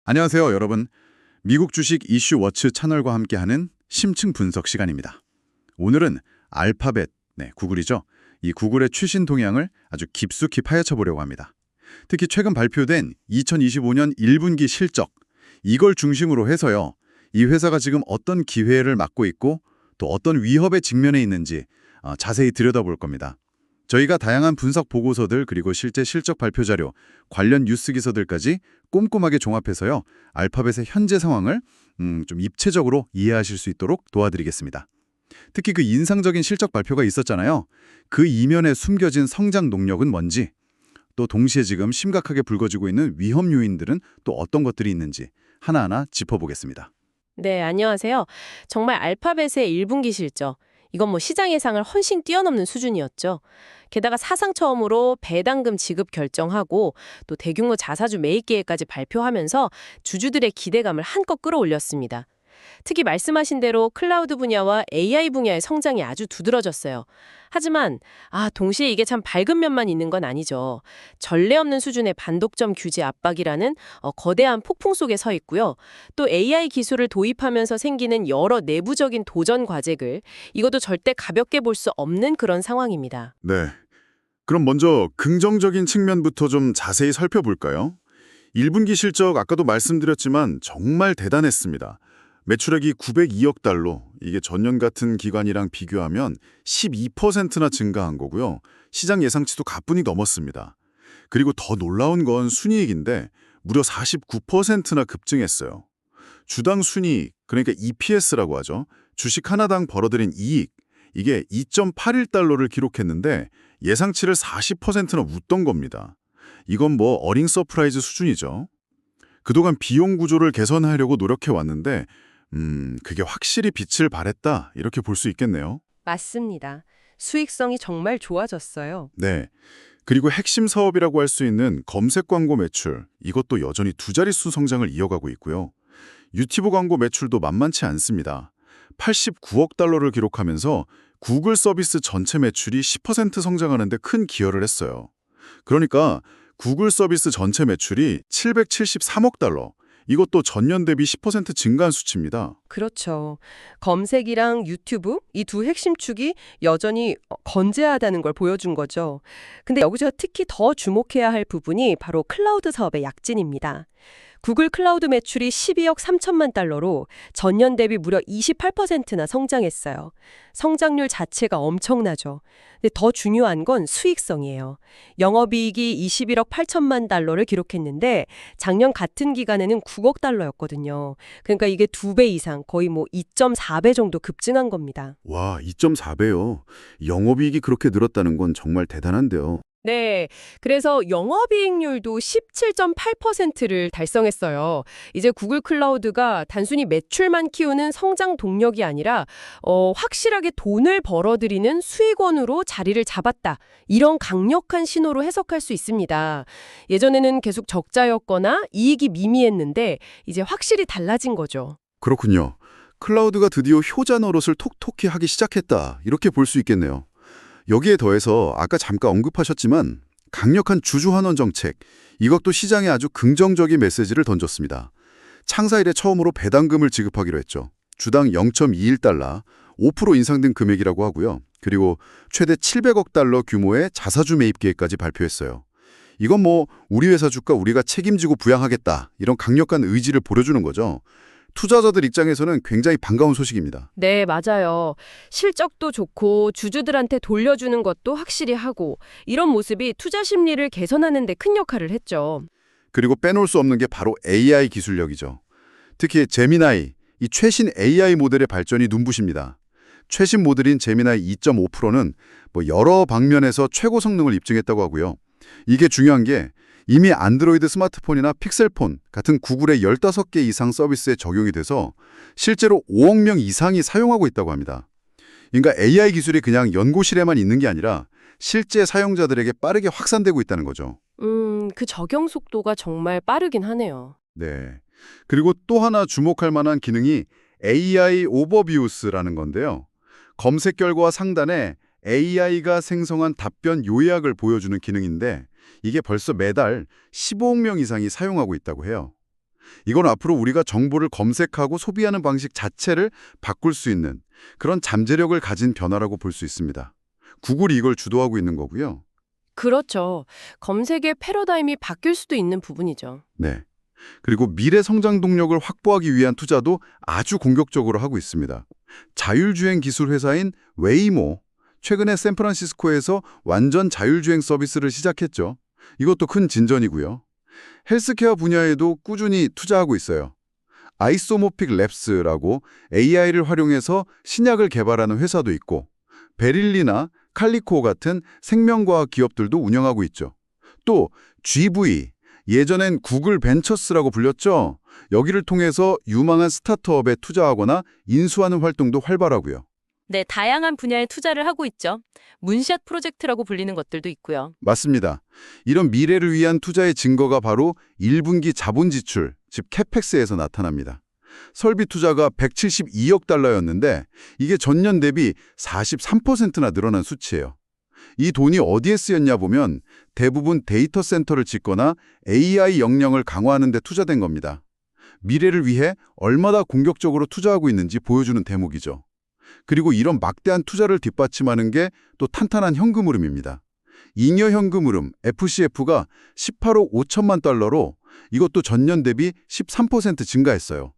안녕하세요, 여러분. 미국 주식 이슈 워치 채널과 함께하는 심층 분석 시간입니다. 오늘은 알파벳, 구글이죠. 이 구글의 최신 동향을 아주 깊숙이 파헤쳐 보려고 합니다. 특히 최근 발표된 2025년 1분기 실적, 이걸 중심으로 해서요. 이 회사가 지금 어떤 기회를 맞고 있고 또 어떤 위협에 직면해 있는지 자세히 들여다볼 겁니다. 저희가 다양한 분석 보고서들 그리고 실제 실적 발표 자료, 관련 뉴스 기사들까지 꼼꼼하게 종합해서요. 알파벳의 현재 상황을 좀 입체적으로 이해하실 수 있도록 도와드리겠습니다. 특히 그 인상적인 실적 발표가 있었잖아요. 그 이면에 숨겨진 성장 동력은 뭔지, 또 동시에 지금 심각하게 불거지고 있는 위험 요인들은 또 어떤 것들이 있는지 하나하나 짚어보겠습니다. 네, 안녕하세요. 정말 알파벳의 1분기 실적. 이건 뭐 시장 예상을 훨씬 뛰어넘는 수준이었죠. 게다가 사상 처음으로 배당금 지급 결정하고 또 대규모 자사주 매입 계획까지 발표하면서 주주들의 기대감을 한껏 끌어올렸습니다. 특히 말씀하신 대로 클라우드 분야와 AI 분야의 성장이 아주 두드러졌어요. 하지만 동시에 이게 참 밝은 면만 있는 건 아니죠. 전례 없는 수준의 반독점 규제 압박이라는 거대한 폭풍 속에 서 있고요. 또 AI 기술을 도입하면서 생기는 여러 내부적인 도전 과제들, 이것도 절대 가볍게 볼 수 없는 그런 상황입니다. 네. 그럼 먼저 긍정적인 측면부터 좀 자세히 살펴볼까요? 1분기 실적 아까도 말씀드렸지만 정말 대단했습니다. 매출액이 902억 달러, 이게 전년 같은 기간이랑 비교하면 12%나 증가한 거고요. 시장 예상치도 가뿐히 넘었습니다. 그리고 더 놀라운 건 순이익인데 무려 49%나 급증했어요. 주당 순이익, 그러니까 EPS라고 하죠. 주식 하나당 벌어들인 이익, 이게 2.81달러를 기록했는데 예상치를 40%나 웃던 겁니다. 이건 뭐 어링 서프라이즈 수준이죠. 그동안 비용 구조를 개선하려고 노력해왔는데 그게 확실히 빛을 발했다 이렇게 볼 수 있겠네요. 맞습니다. 수익성이 정말 좋아졌어요. 네. 그리고 핵심 사업이라고 할 수 있는 검색 광고 매출, 이것도 여전히 두 자릿수 성장을 이어가고 있고요. 유튜브 광고 매출도 만만치 않습니다. 89억 달러를 기록하면서 구글 서비스 전체 매출이 10% 성장하는 데 큰 기여를 했어요. 그러니까 구글 서비스 전체 매출이 773억 달러, 이것도 전년 대비 10% 증가한 수치입니다. 그렇죠. 검색이랑 유튜브 이 두 핵심 축이 여전히 건재하다는 걸 보여준 거죠. 근데 여기서 특히 더 주목해야 할 부분이 바로 클라우드 사업의 약진입니다. 구글 클라우드 매출이 12억 3천만 달러로 전년 대비 무려 28%나 성장했어요. 성장률 자체가 엄청나죠. 근데 더 중요한 건 수익성이에요. 영업이익이 21억 8천만 달러를 기록했는데 작년 같은 기간에는 9억 달러였거든요. 그러니까 이게 2배 이상, 거의 뭐 2.4배 정도 급증한 겁니다. 와, 2.4배요. 영업이익이 그렇게 늘었다는 건 정말 대단한데요. 네. 그래서 영업이익률도 17.8%를 달성했어요. 이제 구글 클라우드가 단순히 매출만 키우는 성장 동력이 아니라 확실하게 돈을 벌어들이는 수익원으로 자리를 잡았다. 이런 강력한 신호로 해석할 수 있습니다. 예전에는 계속 적자였거나 이익이 미미했는데 이제 확실히 달라진 거죠. 그렇군요. 클라우드가 드디어 효자 노릇을 톡톡히 하기 시작했다. 이렇게 볼 수 있겠네요. 여기에 더해서 아까 잠깐 언급하셨지만 강력한 주주환원 정책, 이것도 시장에 아주 긍정적인 메시지를 던졌습니다. 창사 이래 처음으로 배당금을 지급하기로 했죠. 주당 0.21달러, 5% 인상된 금액이라고 하고요. 그리고 최대 700억 달러 규모의 자사주 매입 계획까지 발표했어요. 이건 뭐 우리 회사 주가 우리가 책임지고 부양하겠다, 이런 강력한 의지를 보여주는 거죠. 투자자들 입장에서는 굉장히 반가운 소식입니다. 네, 맞아요. 실적도 좋고 주주들한테 돌려주는 것도 확실히 하고 이런 모습이 투자 심리를 개선하는 데 큰 역할을 했죠. 그리고 빼놓을 수 없는 게 바로 AI 기술력이죠. 특히 제미나이, 이 최신 AI 모델의 발전이 눈부십니다. 최신 모델인 제미나이 2.5%는 뭐 여러 방면에서 최고 성능을 입증했다고 하고요. 이게 중요한 게 이미 안드로이드 스마트폰이나 픽셀폰 같은 구글의 15개 이상 서비스에 적용이 돼서 실제로 5억 명 이상이 사용하고 있다고 합니다. 그러니까 AI 기술이 그냥 연구실에만 있는 게 아니라 실제 사용자들에게 빠르게 확산되고 있다는 거죠. 그 적용 속도가 정말 빠르긴 하네요. 네. 그리고 또 하나 주목할 만한 기능이 AI 오버뷰스라는 건데요. 검색 결과 상단에 AI가 생성한 답변 요약을 보여주는 기능인데 이게 벌써 매달 15억 명 이상이 사용하고 있다고 해요. 이건 앞으로 우리가 정보를 검색하고 소비하는 방식 자체를 바꿀 수 있는 그런 잠재력을 가진 변화라고 볼 수 있습니다. 구글이 이걸 주도하고 있는 거고요. 그렇죠. 검색의 패러다임이 바뀔 수도 있는 부분이죠. 네. 그리고 미래 성장 동력을 확보하기 위한 투자도 아주 공격적으로 하고 있습니다. 자율주행 기술 회사인 웨이모, 최근에 샌프란시스코에서 완전 자율주행 서비스를 시작했죠. 이것도 큰 진전이고요. 헬스케어 분야에도 꾸준히 투자하고 있어요. 아이소모픽 랩스라고 AI를 활용해서 신약을 개발하는 회사도 있고 베릴리나 칼리코 같은 생명과학 기업들도 운영하고 있죠. 또 GV, 예전엔 구글 벤처스라고 불렸죠. 여기를 통해서 유망한 스타트업에 투자하거나 인수하는 활동도 활발하고요. 네, 다양한 분야에 투자를 하고 있죠. 문샷 프로젝트라고 불리는 것들도 있고요. 맞습니다. 이런 미래를 위한 투자의 증거가 바로 1분기 자본 지출, 즉 캐펙스에서 나타납니다. 설비 투자가 172억 달러였는데 이게 전년 대비 43%나 늘어난 수치예요. 이 돈이 어디에 쓰였냐 보면 대부분 데이터 센터를 짓거나 AI 역량을 강화하는 데 투자된 겁니다. 미래를 위해 얼마나 공격적으로 투자하고 있는지 보여주는 대목이죠. 그리고 이런 막대한 투자를 뒷받침하는 게 또 탄탄한 현금 흐름입니다. 잉여 현금 흐름 FCF가 18억 5천만 달러로 이것도 전년 대비 13% 증가했어요.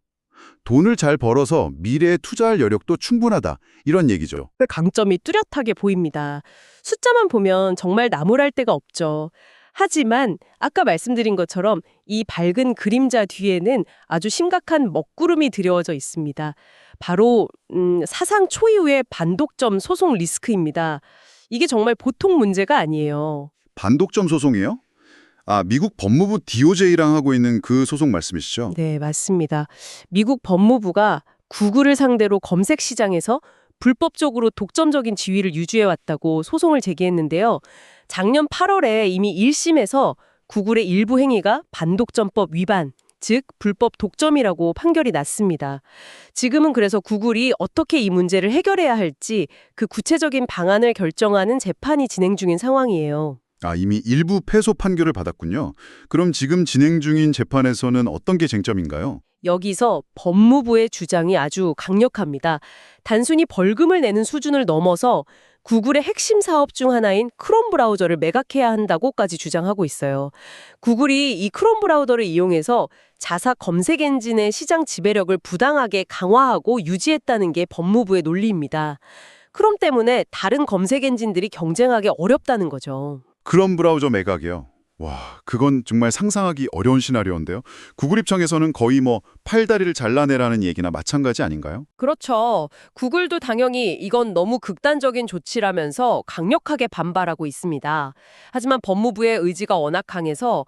돈을 잘 벌어서 미래에 투자할 여력도 충분하다 이런 얘기죠. 그 강점이 뚜렷하게 보입니다. 숫자만 보면 정말 나무랄 데가 없죠. 하지만 아까 말씀드린 것처럼 이 밝은 그림자 뒤에는 아주 심각한 먹구름이 드리워져 있습니다. 바로 사상 초유의 반독점 소송 리스크입니다. 이게 정말 보통 문제가 아니에요. 반독점 소송이요? 미국 법무부 DOJ랑 하고 있는 그 소송 말씀이시죠? 네, 맞습니다. 미국 법무부가 구글을 상대로 검색 시장에서 불법적으로 독점적인 지위를 유지해왔다고 소송을 제기했는데요. 작년 8월에 이미 1심에서 구글의 일부 행위가 반독점법 위반, 즉 불법 독점이라고 판결이 났습니다. 지금은 그래서 구글이 어떻게 이 문제를 해결해야 할지 그 구체적인 방안을 결정하는 재판이 진행 중인 상황이에요. 이미 일부 패소 판결을 받았군요. 그럼 지금 진행 중인 재판에서는 어떤 게 쟁점인가요? 여기서 법무부의 주장이 아주 강력합니다. 단순히 벌금을 내는 수준을 넘어서 구글의 핵심 사업 중 하나인 크롬 브라우저를 매각해야 한다고까지 주장하고 있어요. 구글이 이 크롬 브라우저를 이용해서 자사 검색 엔진의 시장 지배력을 부당하게 강화하고 유지했다는 게 법무부의 논리입니다. 크롬 때문에 다른 검색 엔진들이 경쟁하기 어렵다는 거죠. 크롬 브라우저 매각이요. 와, 그건 정말 상상하기 어려운 시나리오인데요. 구글 입장에서는 거의 팔다리를 잘라내라는 얘기나 마찬가지 아닌가요? 그렇죠. 구글도 당연히 이건 너무 극단적인 조치라면서 강력하게 반발하고 있습니다. 하지만 법무부의 의지가 워낙 강해서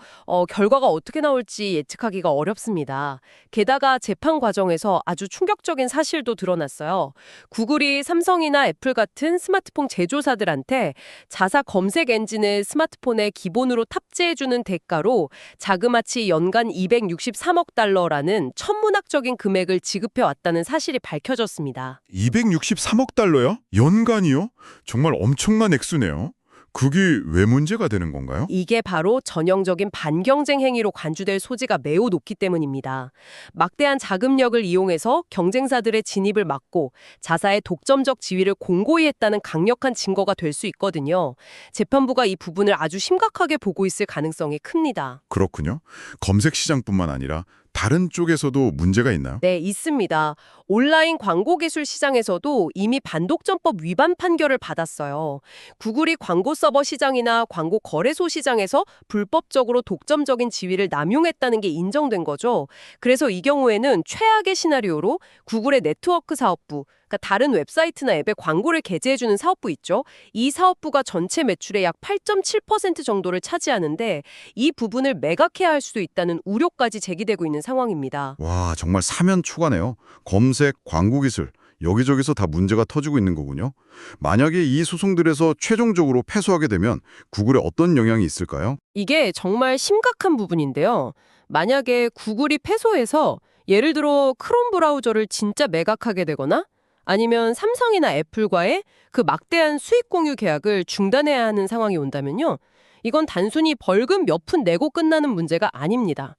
결과가 어떻게 나올지 예측하기가 어렵습니다. 게다가 재판 과정에서 아주 충격적인 사실도 드러났어요. 구글이 삼성이나 애플 같은 스마트폰 제조사들한테 자사 검색 엔진을 스마트폰에 기본으로 탑재해주는 대가로 자그마치 연간 263억 달러라는 천문학적인 금액을 지급해왔다는 사실이 밝혀졌습니다. 263억 달러요? 연간이요? 정말 엄청난 액수네요. 그게 왜 문제가 되는 건가요? 이게 바로 전형적인 반경쟁 행위로 간주될 소지가 매우 높기 때문입니다. 막대한 자금력을 이용해서 경쟁사들의 진입을 막고 자사의 독점적 지위를 공고히 했다는 강력한 증거가 될 수 있거든요. 재판부가 이 부분을 아주 심각하게 보고 있을 가능성이 큽니다. 그렇군요. 검색 시장뿐만 아니라 다른 쪽에서도 문제가 있나요? 네, 있습니다. 온라인 광고 기술 시장에서도 이미 반독점법 위반 판결을 받았어요. 구글이 광고 서버 시장이나 광고 거래소 시장에서 불법적으로 독점적인 지위를 남용했다는 게 인정된 거죠. 그래서 이 경우에는 최악의 시나리오로 구글의 네트워크 사업부, 그러니까 다른 웹사이트나 앱에 광고를 게재해주는 사업부 있죠. 이 사업부가 전체 매출의 약 8.7% 정도를 차지하는데 이 부분을 매각해야 할 수도 있다는 우려까지 제기되고 있는 상황입니다. 와, 정말 사면 초과네요. 검색, 광고 기술, 여기저기서 다 문제가 터지고 있는 거군요. 만약에 이 소송들에서 최종적으로 패소하게 되면 구글에 어떤 영향이 있을까요? 이게 정말 심각한 부분인데요. 만약에 구글이 패소해서 예를 들어 크롬 브라우저를 진짜 매각하게 되거나 아니면 삼성이나 애플과의 그 막대한 수익 공유 계약을 중단해야 하는 상황이 온다면요. 이건 단순히 벌금 몇 푼 내고 끝나는 문제가 아닙니다.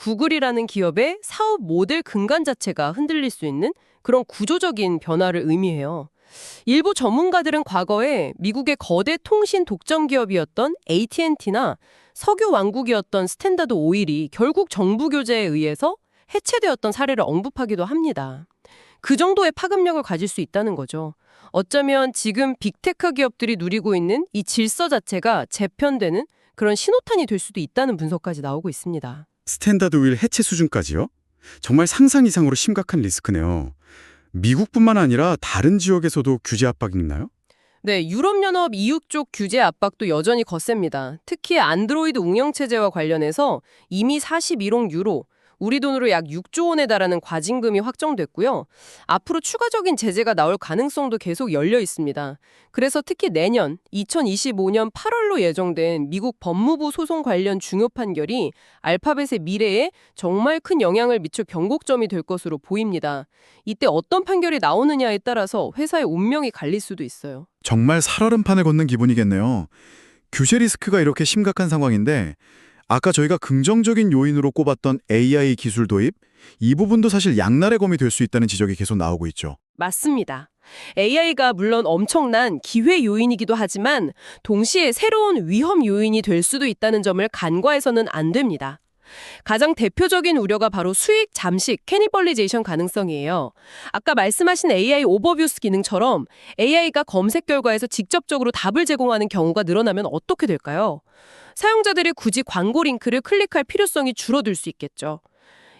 구글이라는 기업의 사업 모델 근간 자체가 흔들릴 수 있는 그런 구조적인 변화를 의미해요. 일부 전문가들은 과거에 미국의 거대 통신 독점 기업이었던 AT&T나 석유 왕국이었던 스탠다드 오일이 결국 정부 교제에 의해서 해체되었던 사례를 언급하기도 합니다. 그 정도의 파급력을 가질 수 있다는 거죠. 어쩌면 지금 빅테크 기업들이 누리고 있는 이 질서 자체가 재편되는 그런 신호탄이 될 수도 있다는 분석까지 나오고 있습니다. 스탠다드 오일 해체 수준까지요? 정말 상상 이상으로 심각한 리스크네요. 미국뿐만 아니라 다른 지역에서도 규제 압박이 있나요? 네, 유럽연합 EU 쪽 규제 압박도 여전히 거셉니다. 특히 안드로이드 운영체제와 관련해서 이미 41억 유로, 우리 돈으로 약 6조 원에 달하는 과징금이 확정됐고요. 앞으로 추가적인 제재가 나올 가능성도 계속 열려 있습니다. 그래서 특히 내년 2025년 8월로 예정된 미국 법무부 소송 관련 중요 판결이 알파벳의 미래에 정말 큰 영향을 미칠 경고점이 될 것으로 보입니다. 이때 어떤 판결이 나오느냐에 따라서 회사의 운명이 갈릴 수도 있어요. 정말 살얼음 판을 걷는 기분이겠네요. 규제 리스크가 이렇게 심각한 상황인데 아까 저희가 긍정적인 요인으로 꼽았던 AI 기술 도입, 이 부분도 사실 양날의 검이 될 수 있다는 지적이 계속 나오고 있죠. 맞습니다. AI가 물론 엄청난 기회 요인이기도 하지만 동시에 새로운 위험 요인이 될 수도 있다는 점을 간과해서는 안 됩니다. 가장 대표적인 우려가 바로 수익 잠식, 캐니벌리제이션 가능성이에요. 아까 말씀하신 AI 오버뷰스 기능처럼 AI가 검색 결과에서 직접적으로 답을 제공하는 경우가 늘어나면 어떻게 될까요? 사용자들이 굳이 광고 링크를 클릭할 필요성이 줄어들 수 있겠죠.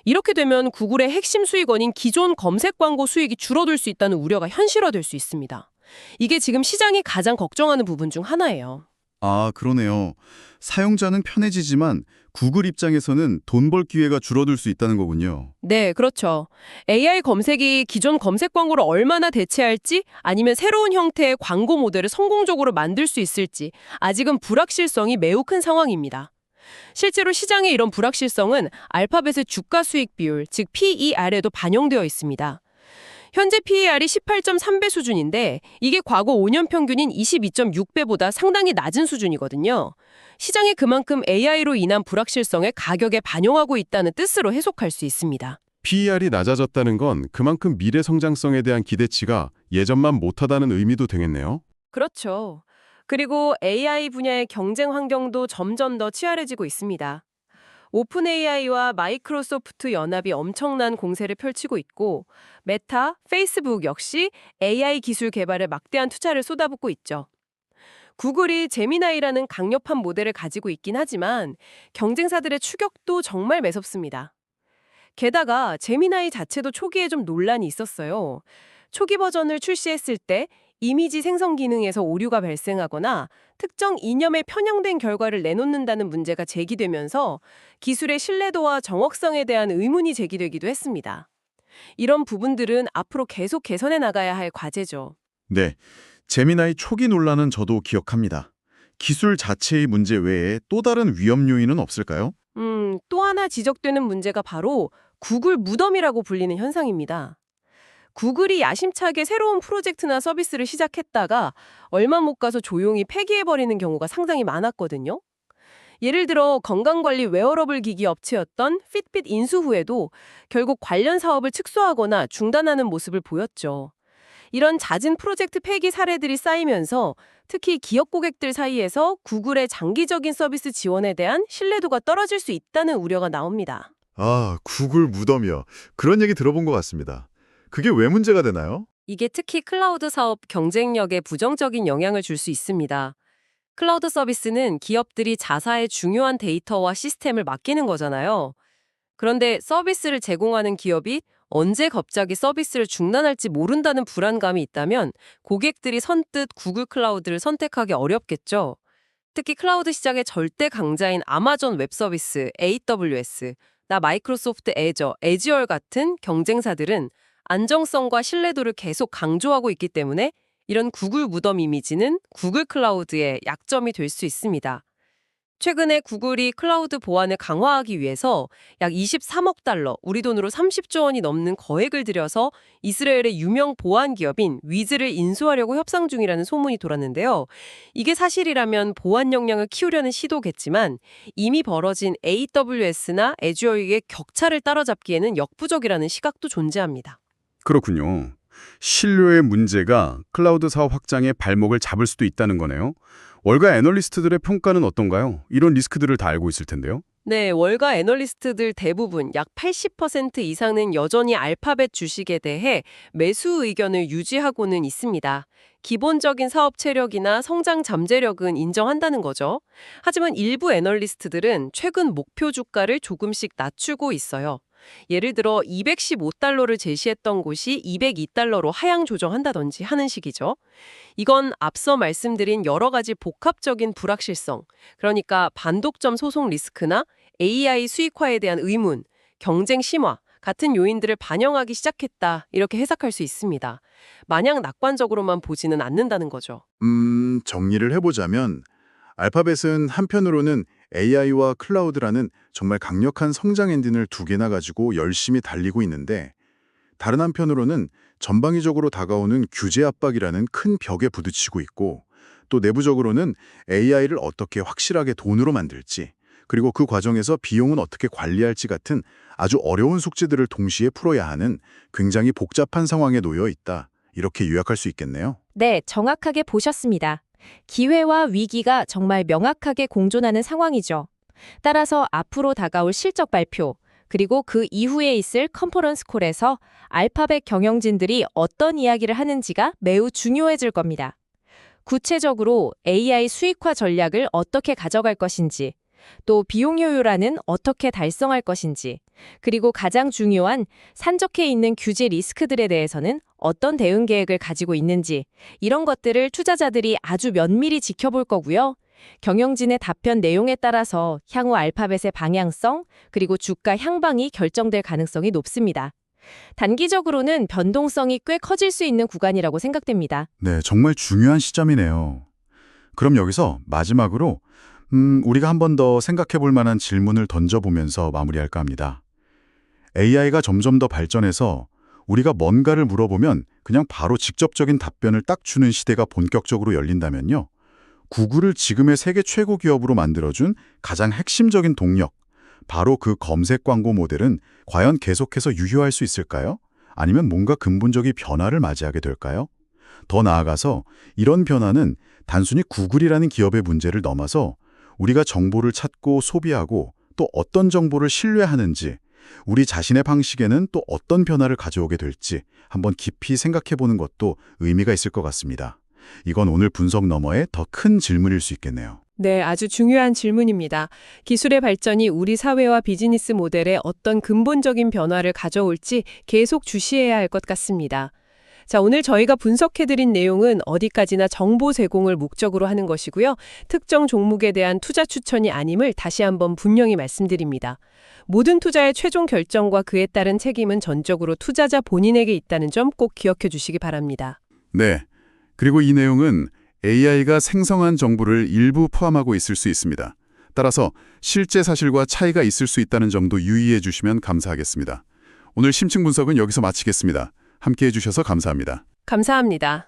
이렇게 되면 구글의 핵심 수익원인 기존 검색 광고 수익이 줄어들 수 있다는 우려가 현실화될 수 있습니다. 이게 지금 시장이 가장 걱정하는 부분 중 하나예요. 아, 그러네요. 사용자는 편해지지만 구글 입장에서는 돈 벌 기회가 줄어들 수 있다는 거군요. 네, 그렇죠. AI 검색이 기존 검색 광고를 얼마나 대체할지 아니면 새로운 형태의 광고 모델을 성공적으로 만들 수 있을지 아직은 불확실성이 매우 큰 상황입니다. 실제로 시장의 이런 불확실성은 알파벳의 주가 수익 비율, 즉 PER에도 반영되어 있습니다. 현재 PER이 18.3배 수준인데 이게 과거 5년 평균인 22.6배보다 상당히 낮은 수준이거든요. 시장이 그만큼 AI로 인한 불확실성을 가격에 반영하고 있다는 뜻으로 해석할 수 있습니다. PER이 낮아졌다는 건 그만큼 미래 성장성에 대한 기대치가 예전만 못하다는 의미도 되겠네요. 그렇죠. 그리고 AI 분야의 경쟁 환경도 점점 더 치열해지고 있습니다. 오픈 AI와 마이크로소프트 연합이 엄청난 공세를 펼치고 있고 메타, 페이스북 역시 AI 기술 개발에 막대한 투자를 쏟아붓고 있죠. 구글이 제미나이라는 강력한 모델을 가지고 있긴 하지만 경쟁사들의 추격도 정말 매섭습니다. 게다가 제미나이 자체도 초기에 좀 논란이 있었어요. 초기 버전을 출시했을 때 이미지 생성 기능에서 오류가 발생하거나 특정 이념에 편향된 결과를 내놓는다는 문제가 제기되면서 기술의 신뢰도와 정확성에 대한 의문이 제기되기도 했습니다. 이런 부분들은 앞으로 계속 개선해 나가야 할 과제죠. 네, 제미나이 초기 논란은 저도 기억합니다. 기술 자체의 문제 외에 또 다른 위험 요인은 없을까요? 또 하나 지적되는 문제가 바로 구글 무덤이라고 불리는 현상입니다. 구글이 야심차게 새로운 프로젝트나 서비스를 시작했다가 얼마 못 가서 조용히 폐기해버리는 경우가 상당히 많았거든요. 예를 들어 건강관리 웨어러블 기기 업체였던 핏빗 인수 후에도 결국 관련 사업을 축소하거나 중단하는 모습을 보였죠. 이런 잦은 프로젝트 폐기 사례들이 쌓이면서 특히 기업 고객들 사이에서 구글의 장기적인 서비스 지원에 대한 신뢰도가 떨어질 수 있다는 우려가 나옵니다. 아, 구글 무덤이요. 그런 얘기 들어본 것 같습니다. 그게 왜 문제가 되나요? 이게 특히 클라우드 사업 경쟁력에 부정적인 영향을 줄 수 있습니다. 클라우드 서비스는 기업들이 자사의 중요한 데이터와 시스템을 맡기는 거잖아요. 그런데 서비스를 제공하는 기업이 언제 갑자기 서비스를 중단할지 모른다는 불안감이 있다면 고객들이 선뜻 구글 클라우드를 선택하기 어렵겠죠. 특히 클라우드 시장의 절대 강자인 아마존 웹 서비스, AWS, 마이크로소프트 애저얼 같은 경쟁사들은 안정성과 신뢰도를 계속 강조하고 있기 때문에 이런 구글 무덤 이미지는 구글 클라우드의 약점이 될 수 있습니다. 최근에 구글이 클라우드 보안을 강화하기 위해서 약 23억 달러, 우리 돈으로 30조 원이 넘는 거액을 들여서 이스라엘의 유명 보안 기업인 위즈를 인수하려고 협상 중이라는 소문이 돌았는데요. 이게 사실이라면 보안 역량을 키우려는 시도겠지만 이미 벌어진 AWS나 애주어의 격차를 따라잡기에는 역부족이라는 시각도 존재합니다. 그렇군요. 신뢰의 문제가 클라우드 사업 확장의 발목을 잡을 수도 있다는 거네요. 월가 애널리스트들의 평가는 어떤가요? 이런 리스크들을 다 알고 있을 텐데요. 네, 월가 애널리스트들 대부분 약 80% 이상은 여전히 알파벳 주식에 대해 매수 의견을 유지하고는 있습니다. 기본적인 사업 체력이나 성장 잠재력은 인정한다는 거죠. 하지만 일부 애널리스트들은 최근 목표 주가를 조금씩 낮추고 있어요. 예를 들어 215달러를 제시했던 곳이 202달러로 하향 조정한다든지 하는 식이죠. 이건 앞서 말씀드린 여러 가지 복합적인 불확실성, 그러니까 반독점 소송 리스크나 AI 수익화에 대한 의문, 경쟁 심화 같은 요인들을 반영하기 시작했다, 이렇게 해석할 수 있습니다. 마냥 낙관적으로만 보지는 않는다는 거죠. 정리를 해보자면 알파벳은 한편으로는 AI와 클라우드라는 정말 강력한 성장 엔진을 두 개나 가지고 열심히 달리고 있는데 다른 한편으로는 전방위적으로 다가오는 규제 압박이라는 큰 벽에 부딪히고 있고 또 내부적으로는 AI를 어떻게 확실하게 돈으로 만들지 그리고 그 과정에서 비용은 어떻게 관리할지 같은 아주 어려운 숙제들을 동시에 풀어야 하는 굉장히 복잡한 상황에 놓여 있다. 이렇게 요약할 수 있겠네요. 네, 정확하게 보셨습니다. 기회와 위기가 정말 명확하게 공존하는 상황이죠. 따라서 앞으로 다가올 실적 발표, 그리고 그 이후에 있을 컨퍼런스 콜에서 알파벳 경영진들이 어떤 이야기를 하는지가 매우 중요해질 겁니다. 구체적으로 AI 수익화 전략을 어떻게 가져갈 것인지, 또 비용 효율화는 어떻게 달성할 것인지, 그리고 가장 중요한 산적해 있는 규제 리스크들에 대해서는 어떤 대응 계획을 가지고 있는지, 이런 것들을 투자자들이 아주 면밀히 지켜볼 거고요. 경영진의 답변 내용에 따라서 향후 알파벳의 방향성, 그리고 주가 향방이 결정될 가능성이 높습니다. 단기적으로는 변동성이 꽤 커질 수 있는 구간이라고 생각됩니다. 네, 정말 중요한 시점이네요. 그럼 여기서 마지막으로 우리가 한 번 더 생각해 볼 만한 질문을 던져보면서 마무리할까 합니다. AI가 점점 더 발전해서 우리가 뭔가를 물어보면 그냥 바로 직접적인 답변을 딱 주는 시대가 본격적으로 열린다면요. 구글을 지금의 세계 최고 기업으로 만들어준 가장 핵심적인 동력, 바로 그 검색 광고 모델은 과연 계속해서 유효할 수 있을까요? 아니면 뭔가 근본적인 변화를 맞이하게 될까요? 더 나아가서 이런 변화는 단순히 구글이라는 기업의 문제를 넘어서 우리가 정보를 찾고 소비하고 또 어떤 정보를 신뢰하는지, 우리 자신의 방식에는 또 어떤 변화를 가져오게 될지 한번 깊이 생각해 보는 것도 의미가 있을 것 같습니다. 이건 오늘 분석 너머의 더 큰 질문일 수 있겠네요. 네, 아주 중요한 질문입니다. 기술의 발전이 우리 사회와 비즈니스 모델에 어떤 근본적인 변화를 가져올지 계속 주시해야 할 것 같습니다. 자, 오늘 저희가 분석해드린 내용은 어디까지나 정보 제공을 목적으로 하는 것이고요. 특정 종목에 대한 투자 추천이 아님을 다시 한번 분명히 말씀드립니다. 모든 투자의 최종 결정과 그에 따른 책임은 전적으로 투자자 본인에게 있다는 점 꼭 기억해 주시기 바랍니다. 네, 그리고 이 내용은 AI가 생성한 정보를 일부 포함하고 있을 수 있습니다. 따라서 실제 사실과 차이가 있을 수 있다는 점도 유의해 주시면 감사하겠습니다. 오늘 심층 분석은 여기서 마치겠습니다. 함께해 주셔서 감사합니다. 감사합니다.